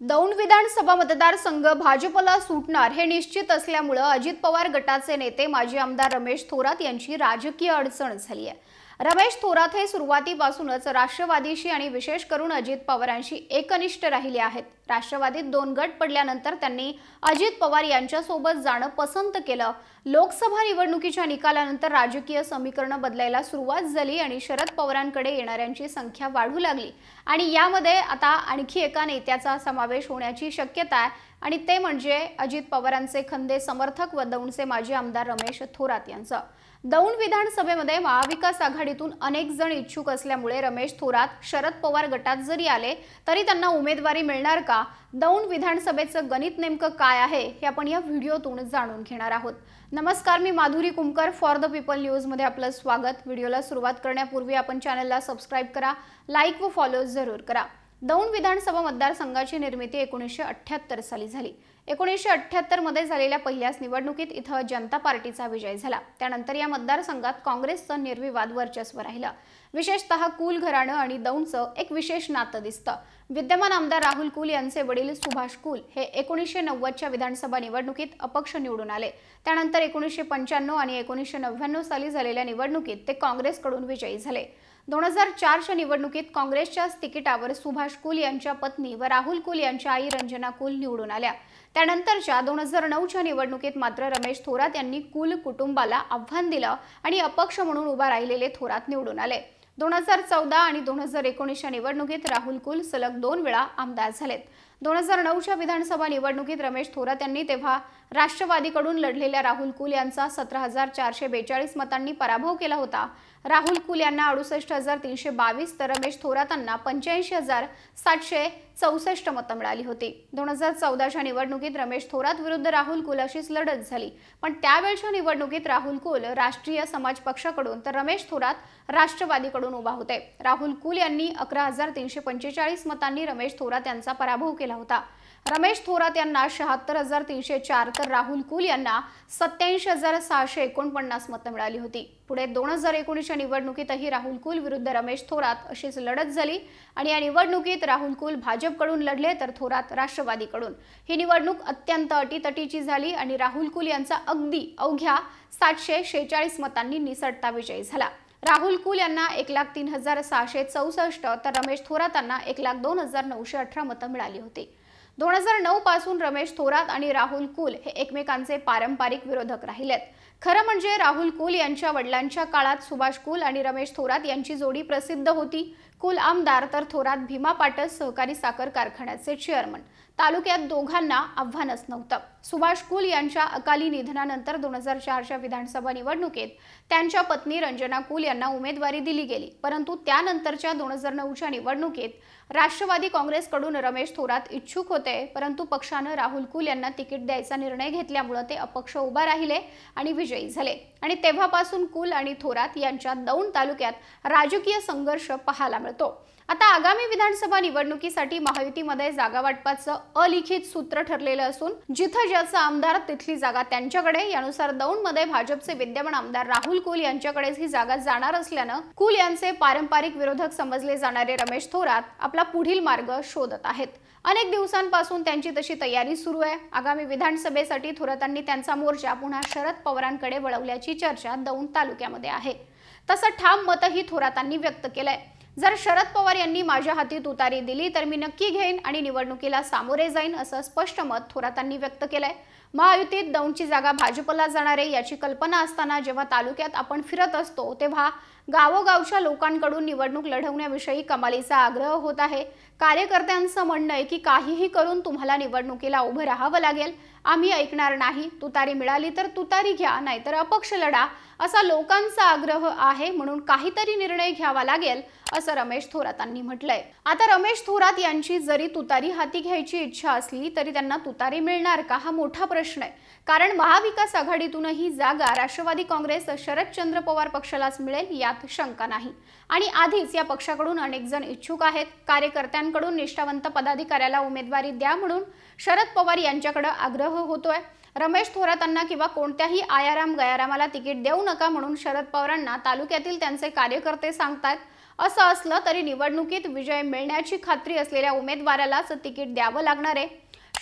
दौंड विधानसभा मतदारसंघ भाजपला सुटणार हे निश्चित असल्यामुळे अजित पवार गटाचे नेते माजी आमदार रमेश थोरात यांची राजकीय अडचण झाली आहे। रमेश थोरात हे सुरुवातीपासूनच राष्ट्रवादीशी आणि विशेष करून अजित पवारांशी एकनिष्ठ राहिले आहेत। राष्ट्रवादीत दोन गट पडल्यानंतर त्यांनी अजित पवार यांच्यासोबत जाणं पसंत केलं। लोकसभा निवडणुकीच्या निकालानंतर राजकीय समीकरण बदलायला सुरुवात झाली आणि शरद पवारांकडे येणाऱ्यांची संख्या वाढू लागली आणि यामध्ये आता आणखी एका नेत्याचा समावेश होण्याची शक्यता आहे आणि ते म्हणजे अजित पवारांचे खंदे समर्थक व दौंडचे माजी आमदार रमेश थोरात यांचं। दौंड विधानसभेमध्ये महाविकास आघाडीतून अनेक जण इच्छुक असल्यामुळे रमेश थोरात शरद पवार गटात जरी आले तरी त्यांना उमेदवारी मिळणार का? दौंड विधानसभेचं गणित नेमकं काय आहे हे आपण या व्हिडिओतून जाणून घेणार आहोत। नमस्कार, मी Madhuri Kumkar, for the People News मध्ये आपलं स्वागत। व्हिडिओला सुरुवात करण्यापूर्वी आपण चॅनलला सबस्क्राइब करा, लाईक व फॉलो जरूर करा। दौंड विधानसभा मतदारसंघाची निर्मिती 1978 साली झाली। 1978 मध्ये झालेल्या पहिल्याच निवडणुकीत इथं जनता पार्टीचा विजय झाला। त्यानंतर या मतदारसंघात काँग्रेसचं निर्विवाद वर्चस्व राहिलं। विशेषतः कुल घराणं आणि दौंडचं एक विशेष नातं दिसतं। विद्यमान आमदार राहुल कुल यांचे वडील सुभाष कुल हे 1990च्या विधानसभा निवडणुकीत अपक्ष निवडून आले। त्यानंतर 1995 आणि 1999 साली झालेल्या निवडणुकीत ते काँग्रेसकडून विजयी झाले। 2004च्या निवडणुकीत काँग्रेसच्याच तिकिटावर सुभाष कुल यांच्या पत्नी व राहुल कुल यांच्या आई रंजना कुल निवडून आल्या। त्यानंतरच्या 2009च्या निवडणुकीत मात्र रमेश थोरात यांनी कुल कुटुंबाला आव्हान दिलं आणि अपक्ष म्हणून उभा राहिलेले थोरात निवडून आले। 2014 आणि 2019च्या निवडणुकीत राहुल कुल सलग 2 वेळा आमदार झालेत। 2009च्या विधानसभा निवडणुकीत रमेश थोरात यांनी तेव्हा राष्ट्रवादीकडून लढलेल्या राहुल कुल यांचा 17,442 मतांनी पराभव केला होता। राहुल कुल यांना 68,322 तर रमेश थोरातांना 85,764 मतं मिळाली होती। 2014च्या निवडणुकीत रमेश थोरात विरुद्ध राहुल कुल अशीच लढत झाली, पण त्यावेळच्या निवडणुकीत राहुल कुल राष्ट्रीय समाज पक्षाकडून तर रमेश थोरात राष्ट्रवादीकडून उभा होते। राहुल कुल यांनी 11,345 मतांनी रमेश थोरात यांचा पराभव केला होता। रमेश थोरात यांना 76,304 तर राहुल कुल यांना 87,649 मतं मिळाली होती। पुढे 2019च्या निवडणुकीतही राहुल कुल विरुद्ध रमेश थोरात अशीच लढत झाली आणि या निवडणुकीत राहुल कुल भाजपकडून लढले तर थोरात राष्ट्रवादीकडून। ही निवडणूक अत्यंत अटीतटीची झाली आणि राहुल कुल यांचा अगदी अवघ्या 746 मतांनी निसटता विजय झाला। राहुल कुल यांना 1,03,664 तर रमेश थोरातांना 1,02,918 मतं मिळाली होती। 2009 पासून रमेश थोरात आणि राहुल कुल हे एकमेकांचे पारंपरिक विरोधक राहिलेत। खरं म्हणजे राहुल कुल यांच्या वडिलांच्या काळात सुभाष कुल आणि रमेश थोरात यांची जोडी प्रसिद्ध होती। कुल आमदार तर थोरात भीमा पाटस सहकारी साखर कारखान्याचे चेअरमन। तालुक्यात दोघांना आव्हानच नव्हतं। सुभाष कुल यांच्या अकाली निधनानंतर 2004च्या विधानसभा निवडणुकीत त्यांच्या पत्नी रंजना कुल यांना उमेदवारी दिली गेली, परंतु त्यानंतरच्या 2009च्या निवडणुकीत राष्ट्रवादी काँग्रेसकडून रमेश थोरात इच्छुक होते, परंतु पक्षाने राहुल कुल यांना तिकीट द्यायचा निर्णय घेतल्यामुळे ते अपक्ष उभा राहिले आणि विजयी झाले आणि तेव्हापासून कुल आणि थोरात यांच्यात दौंड तालुक्यात राजकीय संघर्ष पाहायला मिळतो। आता आगामी विधानसभा निवडणुकीसाठी महायुतीमध्ये जागा वाटपाचं अलिखित सूत्र ठरलेलं असून जिथं ज्याचा आमदार तिथली जागा त्यांच्याकडे। यानुसार दौंडमध्ये भाजपचे विद्यमान आमदार राहुल कुल यांच्याकडेच ही जागा जाणार असल्यानं कुल यांचे पारंपरिक विरोधक समजले जाणारे रमेश थोरात आपला पुढील मार्ग शोधत आहेत। अनेक दिवसांपासून त्यांची तशी तयारी सुरू आहे। आगामी विधानसभेसाठी थोरातांनी त्यांचा मोर्चा पुन्हा शरद पवारांकडे वळवल्याची चर्चा दौंड तालुक्यामध्ये आहे। तसं ठाम मतही थोरातांनी व्यक्त केलंय। जर शरद पवार यांनी माझ्या हाती तुतारी दिली तर मी नक्की घेईन आणि निवडणुकीला सामोरे जाईन असं स्पष्ट मत थोरातांनी व्यक्त केलंय। महायुतीत दौंडची जागा भाजपला जाणार आहे याची कल्पना असताना जेव्हा तालुक्यात आपण फिरत असतो तेव्हा गावोगावच्या लोकांकडून निवडणूक लढवण्याविषयी कमालीचा आग्रह होत आहे। कार्यकर्त्यांचं म्हणणं आहे की काहीही करून तुम्हाला निवडणुकीला उभं राहावं लागेल, आम्ही ऐकणार नाही, तुतारी मिळाली तर तुतारी घ्या, नाहीतर अपक्ष लढा असा लोकांचा आग्रह आहे, म्हणून काहीतरी निर्णय घ्यावा लागेल असं रमेश थोरातांनी म्हटलंय। आता रमेश थोरात यांची जरी तुतारी हाती घ्यायची इच्छा असली तरी त्यांना तुतारी मिळणार का हा मोठा प्रश्न आहे, कारण महाविकास आघाडीतूनही जागा राष्ट्रवादी काँग्रेस शरदचंद्र पवार पक्षालाच मिळेल यात शंका नाही आणि आधीच या पक्षाकडून अनेक जण इच्छुक आहेत। कार्यकर्त्यांकडून निष्ठावंत पदाधिकाऱ्याला उमेदवारी द्या म्हणून शरद पवार यांच्याकडे आग्रह होतोय। रमेश थोरातांना किंवा कोणत्याही आयाराम गयारामाला तिकीट देऊ नका म्हणून शरद पवारांना तालुक्यातील त्यांचे कार्यकर्ते सांगतात। असं असलं तरी निवडणुकीत विजय मिळण्याची खात्री असलेल्या उमेदवारालाच तिकीट द्यावं लागणार आहे।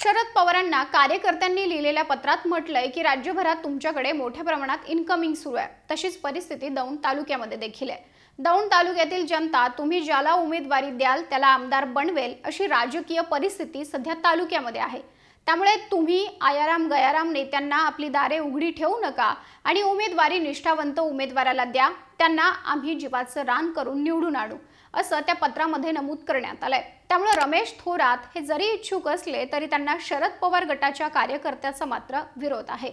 शरद पवारांना कार्यकर्त्यांनी लिहिलेल्या पत्रात म्हटलंय की राज्यभरात तुमच्याकडे मोठ्या प्रमाणात इनकमिंग सुरू आहे। तशीच परिस्थिती दौंड तालुक्यामध्ये देखील आहे। दौंड तालुक्यातील जनता तुम्ही ज्याला उमेदवारी द्याल त्याला आमदार बनवेल अशी राजकीय परिस्थिती सध्या तालुक्यामध्ये आहे। त्यामुळे तुम्ही आयाराम गयाराम नेत्यांना आपली दारे उघडी ठेवू नका आणि उमेदवारी निष्ठावंत उमेदवाराला द्या, त्यांना आम्ही जीवाचं रान करून निवडून आणू असं त्या पत्रामध्ये नमूद करण्यात आलंय। त्यामुळे रमेश थोरात हे जरी इच्छुक असले तरी त्यांना शरद पवार गटाच्या कार्यकर्त्याचा मात्र विरोध आहे।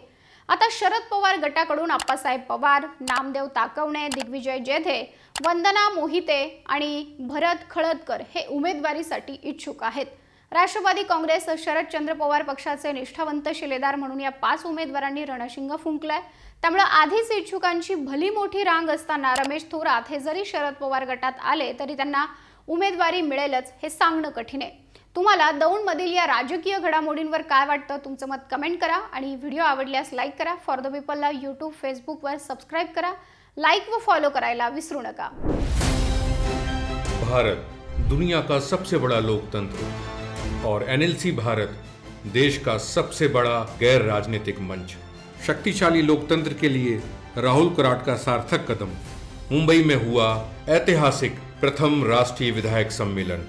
आता शरद पवार गटाकडून आप्पासाहेब पवार, नामदेव ताकवणे, दिग्विजय जेधे, वंदना मोहिते आणि भरत खळदकर हे उमेदवारीसाठी इच्छुक आहेत। राष्ट्रवादी काँग्रेस शरदचंद्र पवार पक्षाचे निष्ठावंत शिलेदार म्हणून या 5 उमेदवारांनी रणशिंग फुंकलाय। त्यामुळे आधीच इच्छुकांची भली मोठी रांग असताना रमेश थोरात हे जरी शरद पवार गटात आले तरी त्यांना उमेदवारी मिळेलच हे सांगणं कठीण आहे। तुम्हाला दौंडमधील या राजकीय घडामोडींवर काय वाटतं तुमचं मत कमेंट करा आणि व्हिडिओ आवडल्यास लाईक करा। फॉर द पीपलला यूट्यूब फेसबुकवर सबस्क्राइब करा, लाईक व फॉलो करायला विसरू नका। भारत दुनिया का सबसे बड़ा लोकतंत्र और एनएलसी भारत देश का सबसे बड़ा गैर राजनीतिक मंच। शक्तिशाली लोकतंत्र के लिए राहुल कराट का सार्थक कदम। मुंबई में हुआ ऐतिहासिक प्रथम राष्ट्रीय विधायक सम्मेलन।